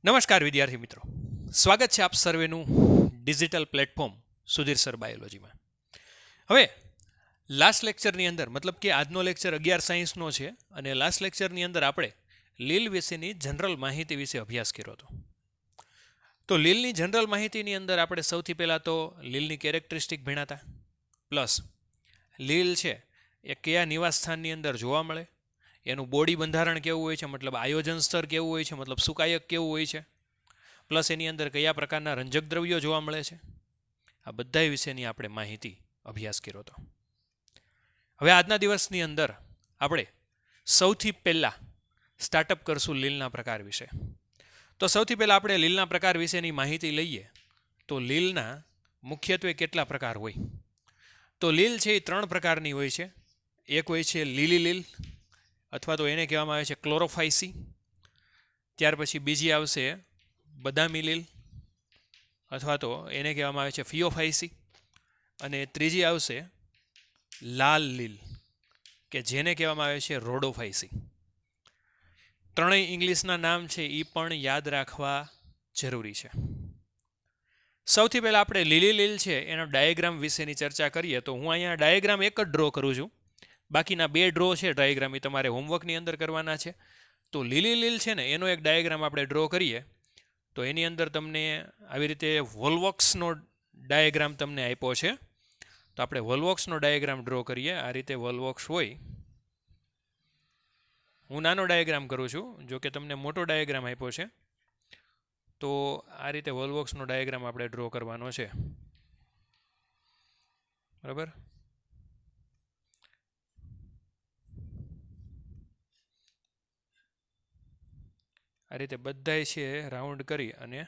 નમસ્કાર વિદ્યાર્થી મિત્રો, સ્વાગત છે આપ સર્વેનું ડિજિટલ પ્લેટફોર્મ સુધીર સર બાયોલોજીમાં. હવે લાસ્ટ લેક્ચરની અંદર મતલબ કે આજનો લેક્ચર 11 સાયન્સનો છે અને લાસ્ટ લેક્ચરની અંદર આપણે લીલ વિશેની જનરલ માહિતી વિશે અભ્યાસ કર્યો હતો. તો લીલની જનરલ માહિતીની અંદર આપણે સૌથી પહેલાં તો લીલની કેરેક્ટરિસ્ટિક ભણ્યા હતા, પ્લસ લીલ છે એ કયા નિવાસ સ્થાનની અંદર જોવા મળે, એનું બોડી બંધારણ કેવું હોય છે, મતલબ આયોજન સ્તર કેવું હોય છે, મતલબ સુકાયક કેવું હોય છે, પ્લસ એની અંદર કયા પ્રકારના રંજક દ્રવ્યો જોવા મળે છે. આ બધા વિશેની આપણે માહિતી અભ્યાસ કર્યો હતો. હવે આજના દિવસની અંદર આપણે સૌથી પહેલાં સ્ટાર્ટઅપ કરશું લીલના પ્રકાર વિશે. તો સૌથી પહેલાં આપણે લીલના પ્રકાર વિશેની માહિતી લઈએ તો લીલના મુખ્યત્વે કેટલા પ્રકાર હોય. તો લીલ છે એ 3 પ્રકારની હોય છે. એક હોય છે લીલી લીલ અથવા તો એને કહેવામાં આવે છે ક્લોરોફાઇસી. ત્યાર પછી બીજી આવશે બદામી લીલ અથવા તો એને કહેવામાં આવે છે ફિયોફાઇસી. અને ત્રીજી આવશે લાલ લીલ કે જેને કહેવામાં આવે છે રોડોફાઇસી. ત્રણેય ઇંગ્લિશના નામ છે એ પણ યાદ રાખવા જરૂરી છે. સૌથી પહેલાં આપણે લીલી લીલ છે એનો ડાયાગ્રામ વિશેની ચર્ચા કરીએ તો હું અહીંયા ડાયાગ્રામ એક જ ડ્રો કરું છું. બાકીના 2 ડ્રો છે ડાયાગ્રામ એ તમારે હોમવર્કની અંદર કરવાના છે. તો લીલી લીલ છે ને એનો એક ડાયાગ્રામ આપણે ડ્રો કરીએ તો એની અંદર તમને આવી રીતે વોલ્વોક્સનો ડાયાગ્રામ તમને આપ્યો છે. તો આપણે વોલ્વોક્સનો ડાયાગ્રામ ડ્રો કરીએ. આ રીતે વોલ્વોક્સ હોય. હું નાનો ડાયાગ્રામ કરું છું, જો કે તમને મોટો ડાયાગ્રામ આપ્યો છે. તો આ રીતે વોલ્વોક્સનો ડાયાગ્રામ આપણે ડ્રો કરવાનો છે, બરાબર. આ રીતે બધાય છે રાઉન્ડ કરી અને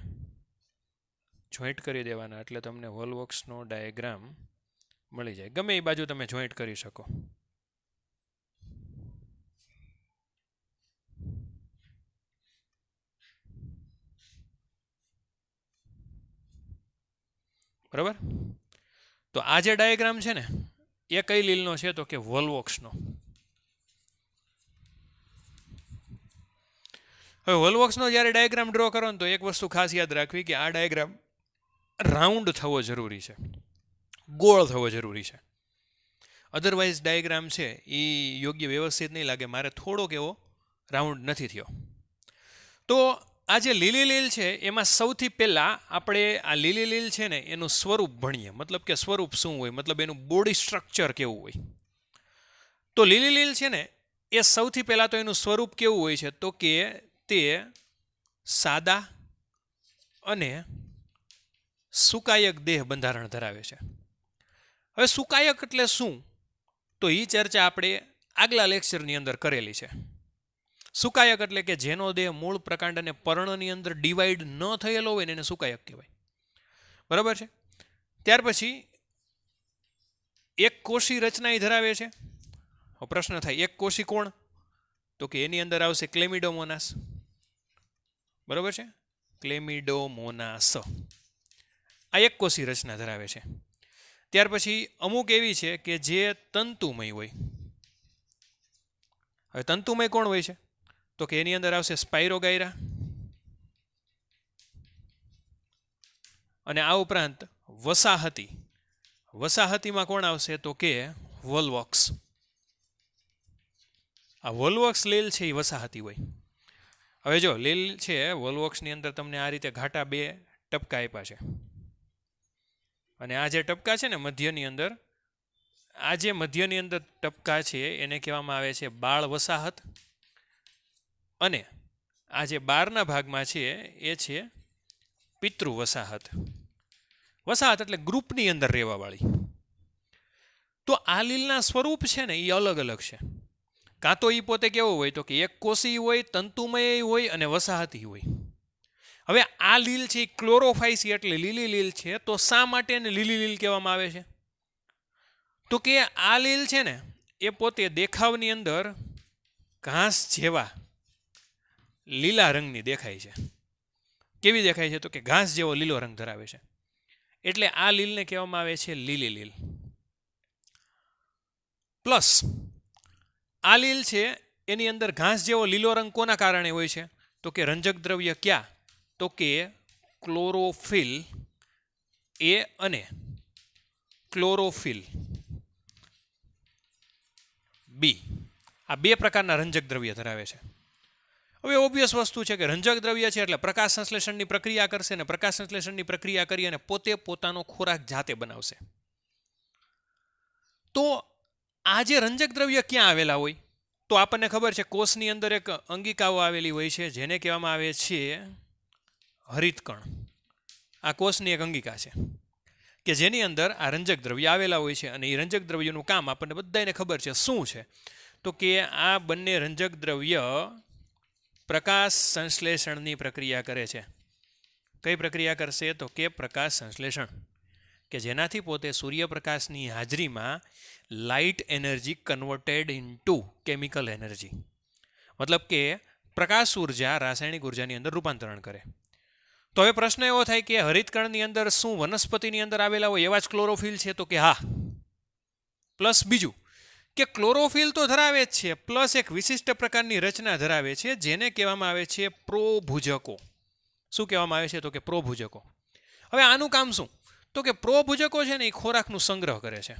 જોઈન્ટ કરી દેવાના એટલે તમને વોલ્વોક્સનો ડાયાગ્રામ મળી જાય. ગમે એ બાજુ તમે જોઈન્ટ કરી શકો. બરાબર. તો આ જે ડાયાગ્રામ છે ને એ કઈ લીલનો છે તો કે વોલ્વોક્સનો. હવે વોલ્વોક્સનો જ્યારે ડાયાગ્રામ ડ્રો કરો ને તો એક વસ્તુ ખાસ યાદ રાખવી કે આ ડાયાગ્રામ રાઉન્ડ થવો જરૂરી છે, ગોળ થવો જરૂરી છે. અધરવાઇઝ ડાયાગ્રામ છે એ યોગ્ય વ્યવસ્થિત નહીં લાગે. મારે થોડોક એવો રાઉન્ડ નથી થયો. તો આ જે લીલી લીલ છે એમાં સૌથી પહેલાં આપણે આ લીલી લીલ છે ને એનું સ્વરૂપ ભણીએ. મતલબ કે સ્વરૂપ શું હોય, મતલબ એનું બોડી સ્ટ્રક્ચર કેવું હોય. તો લીલી લીલ છે ને એ સૌથી પહેલાં તો એનું સ્વરૂપ કેવું હોય છે તો કે તે સાદા અને સુકાયક દેહ બંધારણ ધરાવે છે. હવે સુકાયક એટલે શું તો એ ચર્ચા આપણે આગલા લેક્ચરની અંદર કરેલી છે. સુકાયક એટલે કે જેનો દેહ મૂળ પ્રકાંડ અને પર્ણની અંદર ડિવાઈડ ન થયેલો હોય ને એને સુકાયક કહેવાય, બરાબર છે. ત્યાર પછી એક કોષી રચના ધરાવે છે. પ્રશ્ન થાય એક કોષી કોણ તો કે એની અંદર આવશે ક્લેમિડોમોનાસ, બરાબર છે. ક્લેમિડોમોનાસ આ એક કોષી રચના ધરાવે છે. ત્યાર પછી અમુક એવી છે કે જે તંતુમય હોય. હવે તંતુમય કોણ હોય છે તો કે એની અંદર આવશે સ્પાઇરોગાયરા અને આ ઉપરાંત વસાહતી. વસાહતીમાં કોણ આવશે તો કે વોલ્વોક્સ. આ વોલ્વોક્સ લીલ છે એ વસાહતી હોય. હવે જો લીલ છે વોલ્વોક્સની અંદર તમને આ રીતે ઘાટા 2 ટપકા આપ્યા છે અને આ જે ટપકા છે ને મધ્યની અંદર, આ જે મધ્યની અંદર ટપકા છે એને કહેવામાં આવે છે બાળ વસાહત અને આ જે બહારના ભાગમાં છે એ છે પિતૃ વસાહત. વસાહત એટલે ગ્રુપની અંદર રહેવાવાળી. તો આ લીલના સ્વરૂપ છે ને એ અલગ અલગ છે. કાં તો એ પોતે કેવો હોય તો કે એક કોષી હોય, તંતુમય હોય અને વસાહતી હોય. હવે આ લીલ છે એ ક્લોરોફાઇસી એટલે લીલી લીલ છે. તો શા માટે એને લીલી લીલ કહેવામાં આવે છે તો કે આ લીલ છે ને એ પોતે દેખાવની અંદર ઘાસ જેવા લીલા રંગની દેખાય છે. કેવી દેખાય છે તો કે ઘાસ જેવો લીલો રંગ ધરાવે છે. એટલે આ લીલને કહેવામાં આવે છે લીલી લીલ. પ્લસ આ લીલ છે એની અંદર ઘાસ જેવો લીલો રંગ કોના કારણે હોય છે તો કે રંજક દ્રવ્ય ક્યાં તો કે ક્લોરોફિલ એ અને ક્લોરોફિલ બી, આ બે પ્રકારના રંજક દ્રવ્ય ધરાવે છે. હવે ઓબ્વિયસ વસ્તુ છે કે રંજક દ્રવ્ય છે એટલે પ્રકાશ સંશ્લેષણની પ્રક્રિયા કરશે ને પ્રકાશ સંશ્લેષણની પ્રક્રિયા કરી અને પોતે પોતાનો ખોરાક જાતે બનાવશે. તો આ જે રંજક દ્રવ્ય ક્યાં આવેલા હોય તો આપણને ખબર છે કોષની અંદર એક અંગિકાઓ આવેલી હોય છે જેને કહેવામાં આવે છે હરિતકણ. આ કોષની એક અંગિકા છે કે જેની અંદર આ રંજક દ્રવ્ય આવેલા હોય છે અને એ રંજક દ્રવ્યનું કામ આપણને બધાને ખબર છે શું છે તો કે આ બંને રંજક દ્રવ્ય પ્રકાશ સંશ્લેષણની પ્રક્રિયા કરે છે. કઈ પ્રક્રિયા કરશે તો કે પ્રકાશ સંશ્લેષણ, કે જેનાથી પોતે સૂર્યપ્રકાશની હાજરીમાં light energy converted into chemical energy, મતલબ કે પ્રકાશ ઉર્જા રાસાયણિક ઉર્જાની અંદર રૂપાંતરણ કરે. તો હવે પ્રશ્ન એવો થાય કે હરિતકણની અંદર શું વનસ્પતિની અંદર આવેલા હોય એવા જ ક્લોરોફિલ છે તો કે હા, પ્લસ બીજું કે ક્લોરોફિલ તો ધરાવે જ છે પ્લસ એક વિશિષ્ટ પ્રકારની રચના ધરાવે છે જેને કહેવામાં આવે છે પ્રોભુજકો. શું કહેવામાં આવે છે તો કે પ્રોભુજકો. હવે આનું કામ શું તો કે પ્રોભુજકો છે ને એ ખોરાકનું સંગ્રહ કરે છે.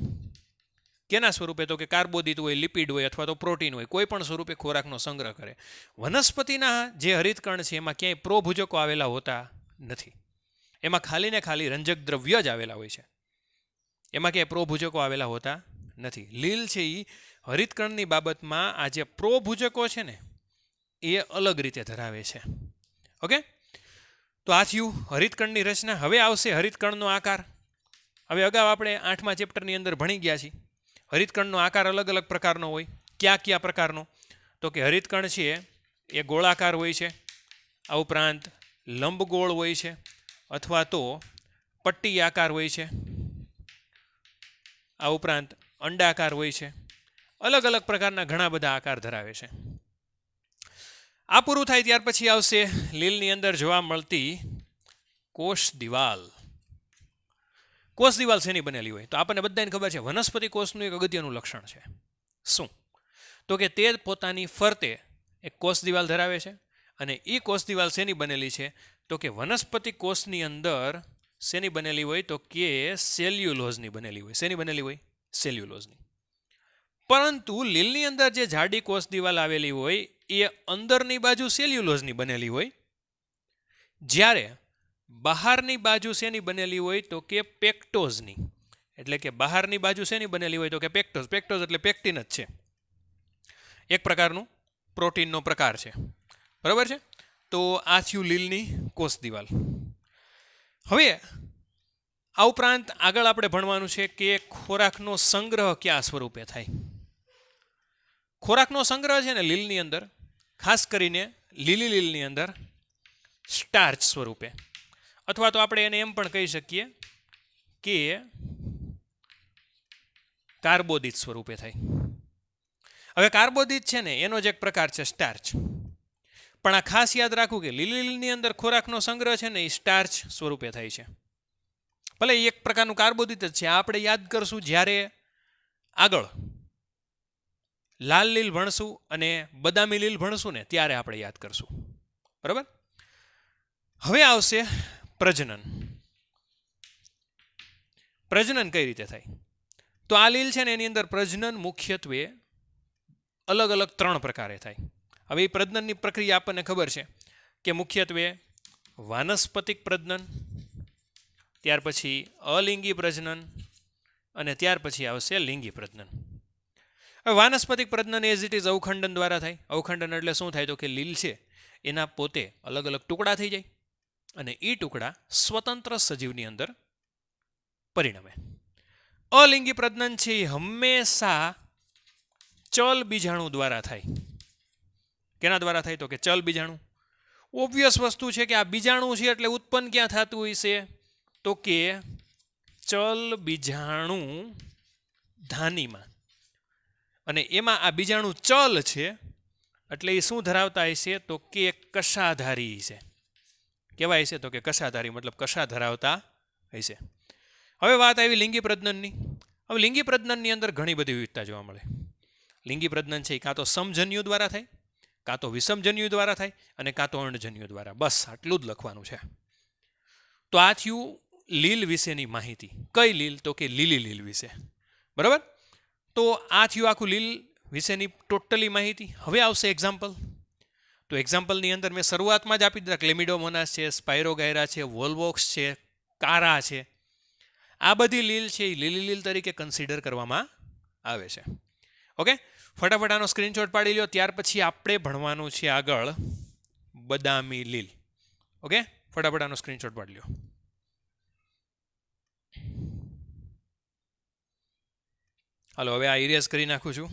કેના સ્વરૂપે તો કે કાર્બોદિત હોય, લિપિડ હોય અથવા તો પ્રોટીન હોય, કોઈ પણ સ્વરૂપે ખોરાકનો સંગ્રહ કરે. વનસ્પતિના જે હરિતકણ છે એમાં ક્યાંય પ્રોભુજકો આવેલા હોતા નથી. એમાં ખાલી ને ખાલી રંજક દ્રવ્ય જ આવેલા હોય છે, એમાં ક્યાંય પ્રોભુજકો આવેલા હોતા નથી. લીલ છે એ હરિતકણની બાબતમાં આ જે પ્રોભુજકો છે ને એ અલગ રીતે ધરાવે છે. ઓકે, તો આ થયું હરિતકણની રચના. હવે આવશે હરિતકણનો આકાર. હવે અગાઉ આપણે 8મા ચેપ્ટરની અંદર ભણી ગયા છીએ હરિતકણનો આકાર અલગ અલગ પ્રકારનો હોય. કયા પ્રકારનો તો કે હરિતકણ છે એ ગોળાકાર હોય છે, આ ઉપરાંત લંબગોળ હોય છે અથવા તો પટ્ટી આકાર હોય છે, આ ઉપરાંત અંડાકાર હોય છે. અલગ અલગ પ્રકારના ઘણા બધા આકાર ધરાવે છે. આ પૂરું થાય ત્યાર પછી આવશે લીલની અંદર જોવા મળતી કોષ દિવાલ. કોષ દિવાલ શેની બનેલી હોય તો આપણને બધાને ખબર છે વનસ્પતિ કોષનું એક અગત્યનું લક્ષણ છે. શું તો કે તે પોતાની ફરતે એક કોષ દિવાલ ધરાવે છે અને એ કોષ દિવાલ શેની બનેલી છે તો કે વનસ્પતિ કોષની અંદર શેની બનેલી હોય તો કે સેલ્યુલોઝની બનેલી હોય. શેની બનેલી હોય? સેલ્યુલોઝની. પરંતુ લીલની અંદર જે જાડી કોષ દિવાલ આવેલી હોય એ અંદરની બાજુ સેલ્યુલોઝની બનેલી હોય, જ્યારે બહારની બાજુ શેની બનેલી હોય તો કે પેક્ટોઝની. એટલે કે બહારની બાજુ શેની બનેલી હોય તો કે પેક્ટોઝ. પેક્ટોઝ એટલે પેક્ટિન જ છે, એક પ્રકારનું પ્રોટીનનો પ્રકાર છે. બરાબર છે. તો આ થયું લીલની કોષ દિવાલ. હવે આ ઉપરાંત આગળ આપણે ભણવાનું છે કે ખોરાકનો સંગ્રહ કયા સ્વરૂપે થાય. ખોરાકનો સંગ્રહ છે ને લીલની અંદર, ખાસ કરીને લીલી લીલની અંદર સ્ટાર્ચ સ્વરૂપે, અથવા તો આપણે એને એમ પણ કહી શકીએ કે કાર્બોદિત સ્વરૂપે થાય. હવે કાર્બોદિત છે ને એનો જ એક પ્રકાર છે સ્ટાર્ચ. પણ આ ખાસ યાદ રાખવું કે લીલી લીલની અંદર ખોરાકનો સંગ્રહ છે ને એ સ્ટાર્ચ સ્વરૂપે થાય છે. ભલે એક પ્રકારનું કાર્બોદિત જ છે. આપણે યાદ કરશું જ્યારે આગળ લાલ લીલ ભણશું અને બદામી લીલ ભણશું ને ત્યારે આપણે યાદ કરશું. બરાબર. હવે આવશે પ્રજનન. પ્રજનન કઈ રીતે થાય તો આ લીલ છે ને એની અંદર પ્રજનન મુખ્યત્વે અલગ અલગ 3 પ્રકારે થાય. હવે એ પ્રજનનની પ્રક્રિયા આપણને ખબર છે કે મુખ્યત્વે વાનસ્પતિક પ્રજનન, ત્યાર પછી અલિંગી પ્રજનન અને ત્યાર પછી આવશે લિંગી પ્રજનન. હવે વાનસ્પતિક પ્રજનન એઝ ઇટ ઇઝ અવખંડન દ્વારા થાય. અવખંડન એટલે શું થાય તો કે લીલ છે એના પોતે અલગ અલગ ટુકડા થઈ જાય અને એ ટુકડા સ્વતંત્ર સજીવની અંદર પરિણમે. અલિંગી પ્રજનન છે એ હંમેશા ચલ બીજાણુ દ્વારા થાય. કેના દ્વારા થાય તો કે ચલ બીજાણુ. ઓબ્વિયસ વસ્તુ છે કે આ બીજાણુ છે એટલે ઉત્પન્ન ક્યાં થતું હોય છે તો કે ચલ બીજાણુ ધાનીમાં. અને એમાં આ બીજાણુ ચલ છે એટલે એ શું ધરાવતા હશે તો કે કશાધારી છે. કેવા હશે તો કે કશાધારી, મતલબ કશા ધરાવતા હશે. હવે વાત આવી લિંગી પ્રજનનની. હવે લિંગી પ્રજનનની અંદર ઘણી બધી વિવિધતા જોવા મળે. લિંગી પ્રજનન છે એ કાં તો સમજન્યુ દ્વારા થાય, કાં તો વિષમજન્યુ દ્વારા થાય અને કાં તો અર્ણજન્યુ દ્વારા. બસ આટલું જ લખવાનું છે. તો આ થયું લીલ વિશેની માહિતી. કઈ લીલ? તો કે લીલી લીલ વિશે. બરાબર. તો આ થયું આખું લીલ વિશેની ટોટલી માહિતી. હવે આવશે એક્ઝામ્પલ. તો એક્ઝામ્પલની અંદર મેં શરૂઆતમાં જ આપી દીધા. ક્લેમિડોમોનાસ છે, સ્પાયરોગાયરા છે, વોલ્વોક્સ છે, કારા છે. આ બધી લીલ છે એ લીલી લીલ તરીકે કન્સિડર કરવામાં આવે છે. ઓકે, ફટાફટ આનો સ્ક્રીનશોટ પાડી લ્યો. ત્યાર પછી આપણે ભણવાનું છે આગળ બદામી લીલ. ઓકે, ફટાફટ આનો સ્ક્રીનશોટ પાડી લ્યો. હાલો, હવે આ ઇરેઝ કરી નાખું છું.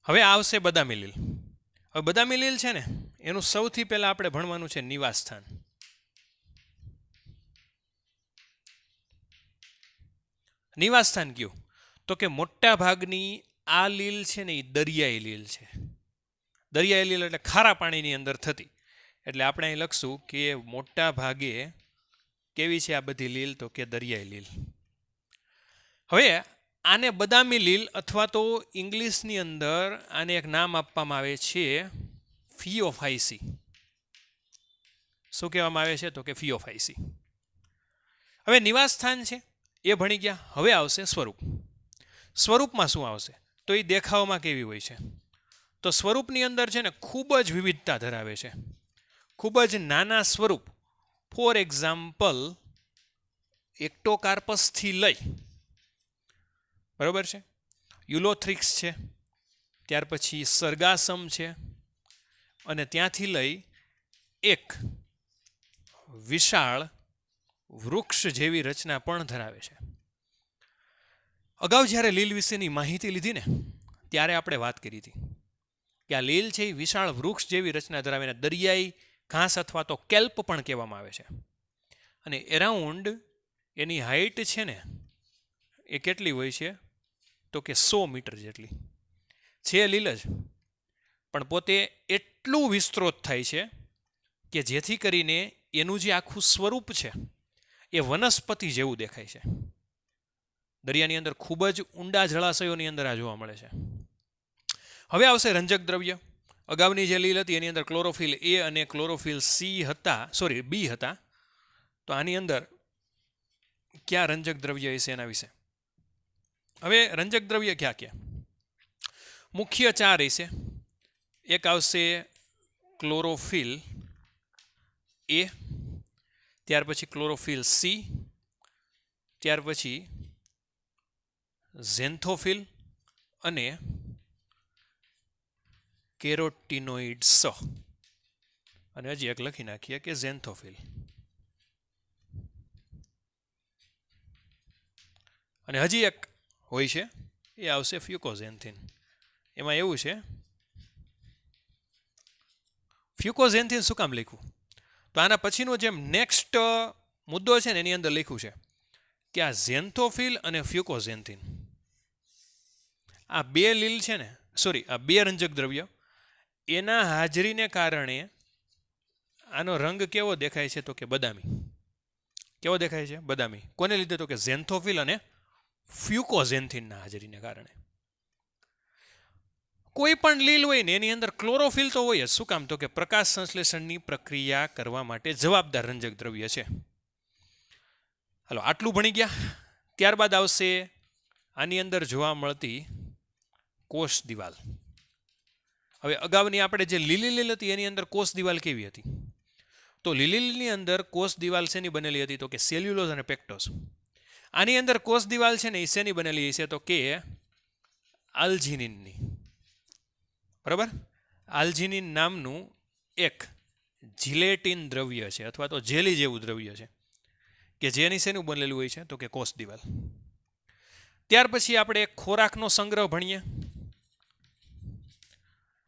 હવે આવશે બદામી લીલ. હવે બદામી લીલ છે ને, એનું સૌથી પહેલા આપણે ભણવાનું છે નિવાસસ્થાન. નિવાસસ્થાન કયું? તો કે મોટા ભાગની આ લીલ છે ને એ દરિયાઈ લીલ છે. દરિયાઈ લીલ એટલે ખારા પાણીની અંદર થતી. એટલે આપણે અહીં લખશું કે મોટા ભાગે કેવી છે આ બધી લીલ? તો કે દરિયાઈ લીલ. હવે આને બદામી લીલ અથવા તો ઇંગ્લિશની અંદર આને એક નામ આપવામાં આવે છે ફિયોફાઇસી. શું કહેવામાં આવે છે? તો કે ફિયોફાઇસી. હવે નિવાસસ્થાન છે એ ભણી ગયા. હવે આવશે સ્વરૂપ. સ્વરૂપમાં શું આવશે? તો એ દેખાવમાં કેવી હોય છે? તો સ્વરૂપની અંદર છે ને ખૂબ જ વિવિધતા ધરાવે છે. ખૂબ જ નાના સ્વરૂપ. ફોર એક્ઝામ્પલ, એક્ટોકાર્પસથી લઈ, બરાબર છે, યુલોથ્રિક્સ છે, ત્યાર પછી સરગાસમ છે, અને ત્યાંથી લઈ એક વિશાળ વૃક્ષ જેવી રચના પણ ધરાવે છે. અગાઉ જ્યારે લીલ વિશેની માહિતી લીધી ને ત્યારે આપણે વાત કરી હતી કે આ લીલ છે એ વિશાળ વૃક્ષ જેવી રચના ધરાવીને દરિયાઈ ઘાસ અથવા તો કેલ્પ પણ કહેવામાં આવે છે. અને એરાઉન્ડ એની હાઈટ છે ને એ કેટલી હોય છે? તો કે 100 મીટર જેટલી છે. લીલ જ પણ પોતે એટલું વિસ્તૃત થાય છે કે જેથી કરીને એનું જે આખું સ્વરૂપ છે એ વનસ્પતિ જેવું દેખાય છે. દરિયાની અંદર ખૂબ જ ઊંડા જળાશયોની અંદર આ જોવા મળે છે. હવે આવશે રંજક દ્રવ્ય. અગાઉની જે લીલ હતી એની અંદર ક્લોરોફિલ એ અને ક્લોરોફિલ બી હતા. તો આની અંદર ક્યાં રંજક દ્રવ્ય હશે એના વિશે. હવે રંજક દ્રવ્ય ક્યાં ક્યાં? મુખ્ય 4 હશે. એક આવશે ક્લોરોફિલ એ, ત્યાર પછી ક્લોરોફિલ સી, ત્યાર પછી ઝેન્થોફિલ અને કેરોટીનોઇડ્સ. અને હજી એક લખી નાખીએ કે ઝેન્થોફિલ. અને હજી એક હોય છે એ આવશે ફ્યુકોઝેન્થિન. એમાં એવું છે, ફ્યુકોઝેન્થિન શું કામ લખ્યું? તો આના પછીનો જે નેક્સ્ટ મુદ્દો છે ને એની અંદર લખ્યું છે કે આ ઝેન્થોફિલ અને ફ્યુકોઝેન્થિન આ બે લીલ છે ને, આ બે રંજક દ્રવ્ય, એના હાજરીને કારણે આનો રંગ કેવો દેખાય છે? તો કે બદામી. કેવો દેખાય છે? બદામી. કોને લીધે? તો કે ઝેન્થોફિલ અને ફ્યુકોઝેન્થિનના હાજરીને કારણે. કોઈ પણ લીલ હોય ને એની અંદર ક્લોરોફિલ તો હોય જ. શું કામ? તો કે પ્રકાશ સંશ્લેષણની પ્રક્રિયા કરવા માટે જવાબદાર રંજક દ્રવ્ય છે. હાલો, આટલું ભણી ગયા. ત્યારબાદ આવશે આની અંદર જોવા મળતી કોષ દિવાલ. હવે અગાઉની આપણે જે લીલી લીલ હતી એની અંદર કોષ દિવાલ કેવી હતી? તો લીલી લીલની અંદર કોષ દિવાલ શેની બનેલી હતી? તો કે સેલ્યુલોઝ અને પેક્ટોસ. આની અંદર કોષ દિવાલ છે ને એ શેની બનેલી છે? તો કે આલ્જિનિનની. બરાબર. આલ્જિનિન નામનું એક જિલેટિન દ્રવ્ય છે અથવા તો જેલી જેવું દ્રવ્ય છે કે જેની શેનું બનેલું હોય છે? તો કે કોષ દિવાલ. ત્યાર પછી આપણે ખોરાકનો સંગ્રહ ભણીએ.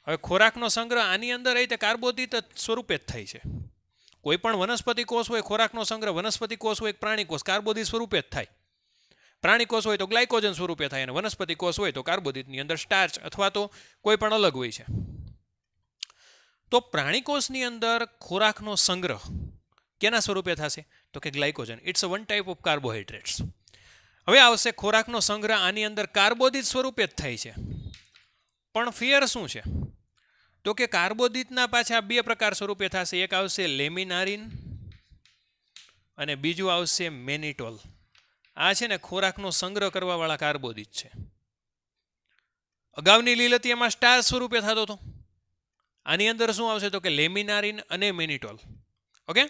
હવે ખોરાકનો સંગ્રહ આની અંદર રીતે કાર્બોદિત સ્વરૂપે જ થાય છે. કોઈ પણ વનસ્પતિ કોષ હોય, ખોરાકનો સંગ્રહ વનસ્પતિ કોષ હોય, પ્રાણી કોષ, કાર્બોદિત સ્વરૂપે જ થાય. પ્રાણી કોષ હોય તો ગ્લાયકોજન સ્વરૂપે થાય, અને વનસ્પતિ કોષ હોય તો કાર્બોદિતની અંદર સ્ટાર્ચ અથવા તો કોઈ પણ અલગ હોય છે. તો પ્રાણીકોષની અંદર ખોરાકનો સંગ્રહ કેના સ્વરૂપે થશે? તો કે glycogen. It's a one type of carbohydrates. હવે આવશે ખોરાકનો સંગ્રહ આની અંદર કાર્બોદિત સ્વરૂપે જ થાય છે. પણ ફેર શું છે? તો કે કાર્બોદિતના પાછા બે પ્રકાર સ્વરૂપે થશે. એક આવશે લેમિનારિન અને બીજું આવશે મેનિટોલ. આ છે ને ખોરાકનો સંગ્રહ કરવાવાળા કાર્બોદિત છે. અગાઉની લીલ હતી એમાં સ્ટાર સ્વરૂપે થતો હતો. આની અંદર શું આવશે? તો કે લેમિનારિન અને મેનિટોલ. ઓકે.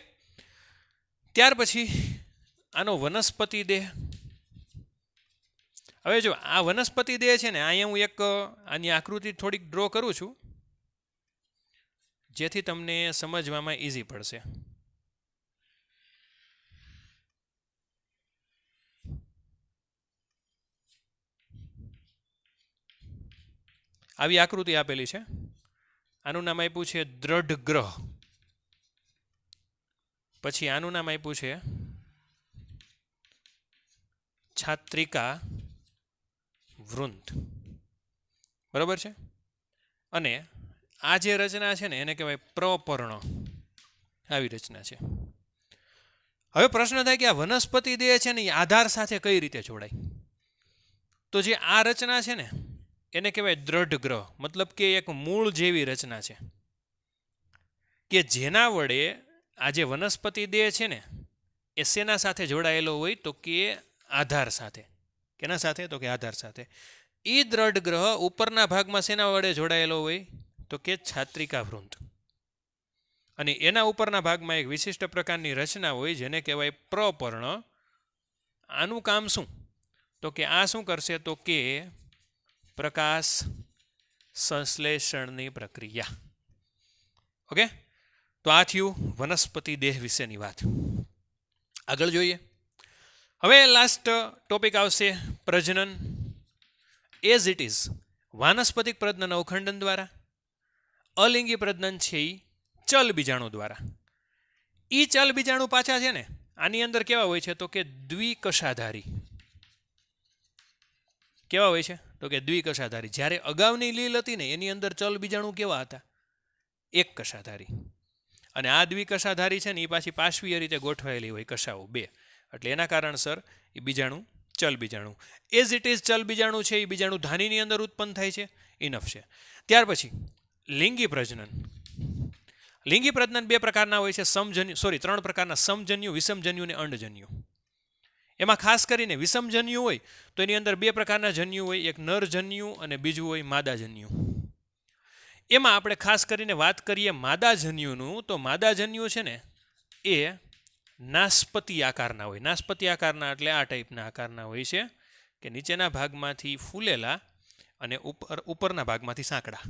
ત્યાર પછી આનો વનસ્પતિ દેહ. હવે જો આ વનસ્પતિ દેહ છે ને, અહીંયા હું એક આની આકૃતિ થોડીક ડ્રો કરું છું જેથી તમને સમજવામાં ઈઝી પડશે. આવી આકૃતિ આપેલી છે. આનું નામ આપ્યું છે દ્રઢ ગ્રહ. પછી આનું નામ આપ્યું છે છાત્રિકા વૃંત. બરાબર છે. અને આ જે રચના છે ને એને કહેવાય પ્રપર્ણ. આવી રચના છે. હવે પ્રશ્ન થાય કે આ વનસ્પતિ દેહ છે ને એ આધાર સાથે કઈ રીતે જોડાય? તો જે આ રચના છે ને એને કહેવાય દ્રઢ ગ્રહ. મતલબ કે એક મૂળ જેવી રચના છે કે જેના વડે આ જે વનસ્પતિ દેહ છે ને એ શેના સાથે જોડાયેલો હોય? તો કે આધાર સાથે. કેના સાથે? તો કે આધાર સાથે. એ દ્રઢ ગ્રહ ઉપરના ભાગમાં શેના વડે જોડાયેલો હોય? તો કે છાત્રિકા વૃંત. અને એના ઉપરના ભાગમાં એક વિશિષ્ટ પ્રકારની રચના હોય જેને કહેવાય પ્રપર્ણ. આનું કામ શું? તો કે આ શું કરશે? તો કે પ્રકાશ સંશ્લેષણની પ્રક્રિયા. ઓકે. તો આ થયું વનસ્પતિ દેહ વિશેની વાત. આગળ જોઈએ. હવે લાસ્ટ ટોપિક આવશે પ્રજનન. એઝ ઇટ ઇઝ વાનસ્પતિક પ્રજનન અવખંડન દ્વારા, અલિંગી પ્રજનન છે એ ચલ બીજાણુ દ્વારા. એ ચલ બીજાણુ પાછા છે ને આની અંદર કેવા હોય છે? તો કે દ્વિકશાધારી. કેવા હોય છે? તો કે દ્વિકશાધારી. જ્યારે અગાઉની લીલ હતી ને એની અંદર ચલ બીજાણુ કેવા હતા? એક કશાધારી. અને આ દ્વિકશાધારી છે ને એ પાછી પાર્શ્વીય રીતે ગોઠવાયેલી હોય કશાઓ બે. એટલે એના કારણસર એ બીજાણુ ચલ બીજાણુ. એઝ ઇટ ઇઝ ચલ બીજાણુ છે એ બીજાણુ ધાનીની અંદર ઉત્પન્ન થાય છે. ઇનફ છે. ત્યાર પછી લિંગી પ્રજનન. લિંગી પ્રજનન બે પ્રકારના હોય છે. ત્રણ પ્રકારના: સમજન્યુ, વિષમજન્યુ અને અંડજન્યુ. એમાં ખાસ કરીને વિષમજન્યુ હોય તો એની અંદર બે પ્રકારના જન્યુ હોય. એક નરજન્યુ અને બીજું હોય માદાજન્યુ. એમાં આપણે ખાસ કરીને વાત કરીએ માદાજન્યુનું, તો માદાજન્યુ છે ને એ નાસ્પતિ આકારના હોય. નાસ્પતિ આકારના એટલે આ ટાઈપના આકારના હોય છે કે નીચેના ભાગમાંથી ફૂલેલા અને ઉપરના ભાગમાંથી સાંકડા.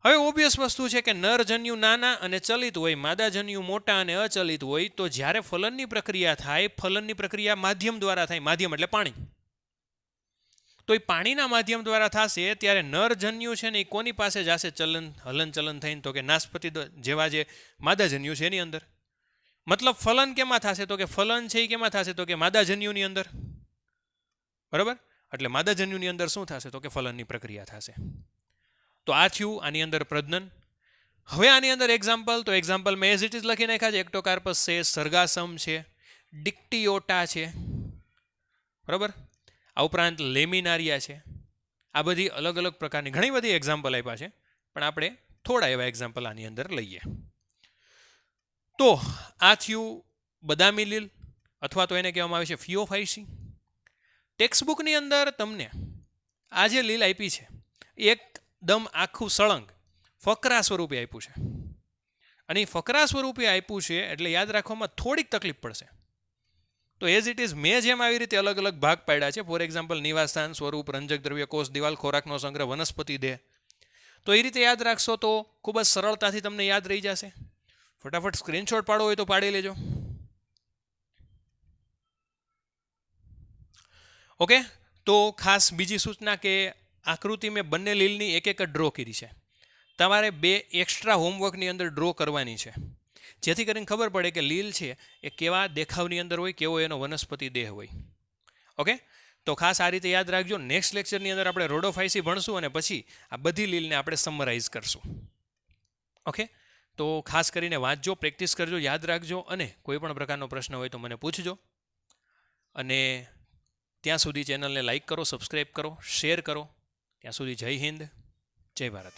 હવે ઓબ્વિયસ વસ્તુ છે કે નરજન્યુ નાના અને ચલિત હોય, માદાજન્યુ મોટા અને અચલિત હોય. તો જ્યારે ફલનની પ્રક્રિયા થાય, ફલનની પ્રક્રિયા માધ્યમ દ્વારા થાય. માધ્યમ એટલે પાણી. તો એ પાણીના માધ્યમ દ્વારા થશે ત્યારે નરજન્યુ છે ને એ કોની પાસે જશે હલનચલન થઈને? તો કે નાસ્પતિ જેવા જે માદાજન્યુ છે એની અંદર. મતલબ ફલન કેમાં થશે? તો કે ફલન છે એ કેમાં થશે? તો કે માદાજન્યુની અંદર. બરાબર. એટલે માદાજન્યુની અંદર શું થશે? તો કે ફલનની પ્રક્રિયા થશે. તો આ થયું આની અંદર પ્રજનન. હવે આની અંદર એક્ઝામ્પલ, તો એક્ઝામ્પલ મેં એઝ ઇટ ઇઝ લખી નાખ્યા છે. એક્ટોકાર્પસ છે, સરગાસમ છે, ડિક્ટિયોટા છે. બરાબર. આ ઉપરાંત લેમિનારિયા છે. આ બધી અલગ અલગ પ્રકારની ઘણી બધી એક્ઝામ્પલ આપ્યા છે, પણ આપણે થોડા એવા એક્ઝામ્પલ આની અંદર લઈએ. તો આ થયું બદામી લીલ, અથવા તો એને કહેવામાં આવે છે ફિયોફાઇસી. ટેક્સ્ટબુકની અંદર તમને આ જે લીલ આપી છે એકદમ આખું સળંગ ફકરા સ્વરૂપે આપ્યું છે. અને એ ફકરા સ્વરૂપે આપ્યું છે એટલે યાદ રાખવામાં થોડીક તકલીફ પડશે. તો એઝ ઇટ ઇઝ મેં જેમ આવી રીતે અલગ અલગ ભાગ પાડ્યા છે, ફોર એક્ઝામ્પલ નિવાસસ્થાન, સ્વરૂપ, રંજક દ્રવ્ય, કોષ, દિવાલ, ખોરાકનો સંગ્રહ, વનસ્પતિ દેહ, તો એ રીતે યાદ રાખશો તો ખૂબ જ સરળતાથી તમને યાદ રહી જશે. ફટાફટ સ્ક્રીનશોટ પાડવો હોય તો પાડી લેજો. ઓકે. તો ખાસ બીજી સૂચના કે આકૃતિ મેં બંને લીલની એક એક ડ્રો કરી છે. તમારે બે એક્સ્ટ્રા હોમવર્કની અંદર ડ્રો કરવાની છે, જેથી કરીને ખબર પડે કે લીલ છે એ કેવા દેખાવની અંદર હોય, કેવો એનો વનસ્પતિ દેહ હોય. ઓકે. તો ખાસ આ રીતે યાદ રાખજો. નેક્સ્ટ લેક્ચરની અંદર આપણે રોડોફાઇસી ભણશું અને પછી આ બધી લીલને આપણે સમરાઇઝ કરશું. ઓકે, તો ખાસ કરીને વાંચજો, પ્રેક્ટિસ કરજો, યાદ રાખજો, અને કોઈ પણ પ્રકારનો પ્રશ્ન હોય તો મને પૂછજો. અને ત્યાં સુધી ચેનલને લાઈક કરો, સબસ્ક્રાઈબ કરો, શેર કરો. ત્યાં સુધી જય હિન્દ, જય ભારત.